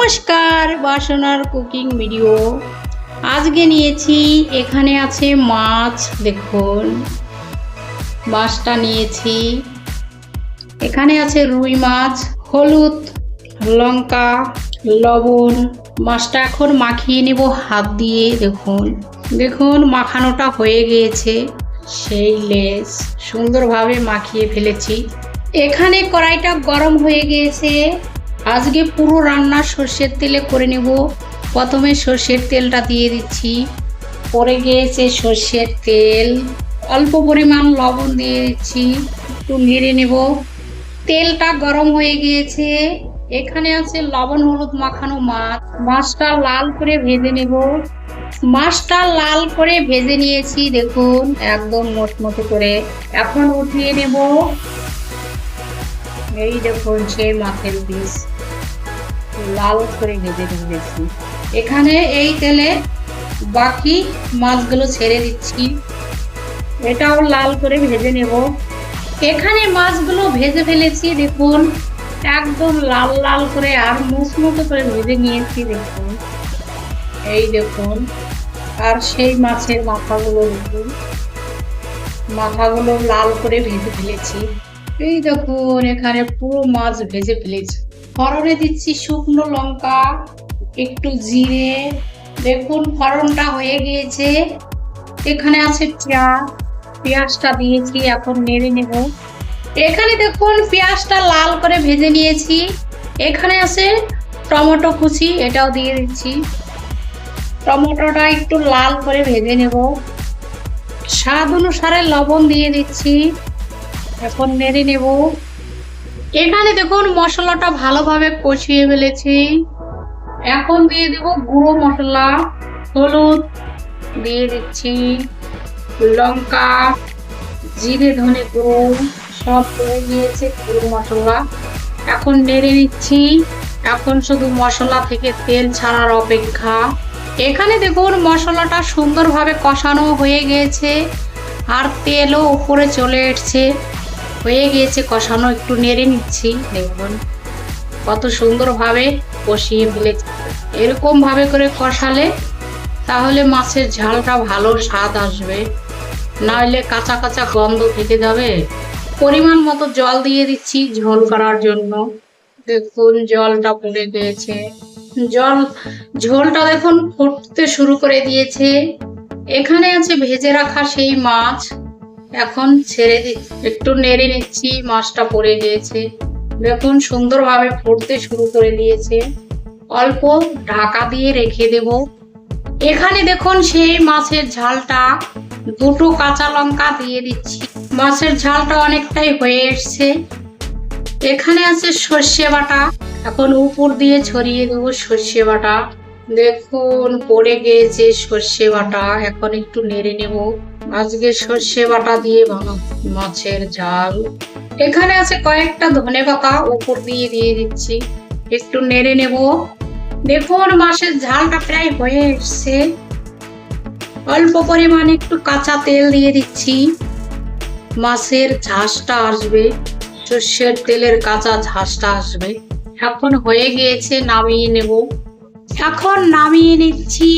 নমস্কার, বাসনার cooking video. আজকে নিয়েছি, এখানে আছে মাছ, দেখুন মাছটা নিয়েছি। এখানে আছে রুই মাছ, হলুদ, লঙ্কা, লবণ। মাছটা এখন মাখিয়ে নেব হাত দিয়ে। দেখুন দেখুন মাখানোটা হয়ে গিয়েছে, সেই লেস সুন্দরভাবে মাখিয়ে ফেলেছি। এখানে কড়াইটা গরম হয়ে গিয়েছে। আজকে পুরো রান্না সর্ষের তেলে করে নেব। প্রথমে সর্ষের তেলটা দিয়ে দিচ্ছি, পরে গিয়েছে সর্ষের তেল, অল্প পরিমাণ লবণ দিয়ে দিচ্ছি, একটু নেড়ে নেব। তেলটা গরম হয়ে গিয়েছে। এখানে আছে লবণ হলুদ মাখানো মাছ। মাছটা লাল করে ভেজে নেব। মাছটা লাল করে ভেজে নিয়েছি, দেখুন একদম মচমচে করে। এখন উঠিয়ে নেব। এই দেখুন সেই মাছের পিস লাল করে ভেজে নিয়েছি। এখানে এই তেলে বাকি মাছগুলো ছেড়ে দিচ্ছি, এটাও লাল করে ভেজে নেব। এখানে মাছগুলো ভেজে ফেলেছি, দেখুন একদম লাল লাল করে আর মুচমুচে করে ভেজে নিয়েছি, দেখুন এই দেখুন। আর সেই মাছের মাথাগুলো দেখুন, মাথাগুলো লাল করে ভেজে ফেলেছি। এই দেখুন এখানে পুরো মাছ ভেজে ফেলেছি। ফোড়নে দিচ্ছি শুকনো লঙ্কা, একটু জিরে। দেখুন ফোড়নটা হয়ে গিয়েছে। এখানে আছে পেঁয়াজ, পেঁয়াজটা দিয়েছি, এখন নেড়ে নেব। এখানে দেখুন পেঁয়াজটা লাল করে ভেজে নিয়েছি। এখানে আছে টমেটো কুচি, এটাও দিয়ে দিচ্ছি। টমেটোটা একটু লাল করে ভেজে নেব। স্বাদ অনুসারে লবণ দিয়ে দিচ্ছি, এখন নেড়ে নেব। এখানে দেখুন মশলাটা ভালোভাবে কষিয়ে ফেলেছি। এখন দিয়ে দেব গুঁড়ো মশলা, হলুদ দিয়ে দিচ্ছি, লঙ্কা, জিরে ধনে গুঁড়ো সব হয়ে গিয়েছে গুঁড়ো মশলা। এখন নেড়ে নিচ্ছি। এখন শুধু মশলা থেকে তেল ছাড়ার অপেক্ষা। এখানে দেখুন মশলাটা সুন্দরভাবে কষানো হয়ে গিয়েছে আর তেলও উপরে চলে এসছে, হয়ে গিয়েছে কষানো। একটু নেড়ে নিচ্ছি, দেখুন কত সুন্দরভাবে কষিয়ে ফেলেছি। এরকম ভাবে করে কষালে তাহলে মাছের ঝালটা ভালো স্বাদ আসবে, নাহলে কাঁচা কাঁচা গন্ধ থেকে যাবে। পরিমাণ মতো জল দিয়ে দিচ্ছি ঝোল করার জন্য। দেখুন জলটা পড়ে গিয়েছে, ঝোলটা দেখুন ফুটতে শুরু করে দিয়েছে। এখানে আছে ভেজে রাখা সেই মাছ, এখন ছেড়ে দিচ্ছি, একটু নেড়ে নিচ্ছি। মাছটা পড়ে গিয়েছে, দেখুন সুন্দরভাবে ফুটতে শুরু করে দিয়েছে। অল্প ঢাকা দিয়ে রেখে দেব। এখানে দেখুন সেই মাছের ঝালটা, দুটো কাঁচা লঙ্কা দিয়ে দিচ্ছি। মাছের ঝালটা অনেকটাই হয়ে এসছে। এখানে আছে সর্ষে বাটা, এখন উপর দিয়ে ছড়িয়ে দেবো সর্ষে বাটা। দেখুন পড়ে গিয়েছে সর্ষে বাটা, এখন একটু নেড়ে নেব। আজকে সর্ষে বাটা দিয়ে মাছের ঝাল। এখানে আছে কয়েকটা ধনে পাতা, উপর দিয়ে দিচ্ছি, একটু নেড়ে নেব। দেখুন মাছের ঝালটা প্রায় হয়ে এসছে। অল্প পরিমাণে একটু কাঁচা তেল দিয়ে দিচ্ছি, মাছের ঝাঁসটা আসবে, সর্ষের তেলের কাঁচা ঝাঁসটা আসবে। এখন হয়ে গিয়েছে, নামিয়ে নেব। এখন নামিয়ে নিচ্ছি।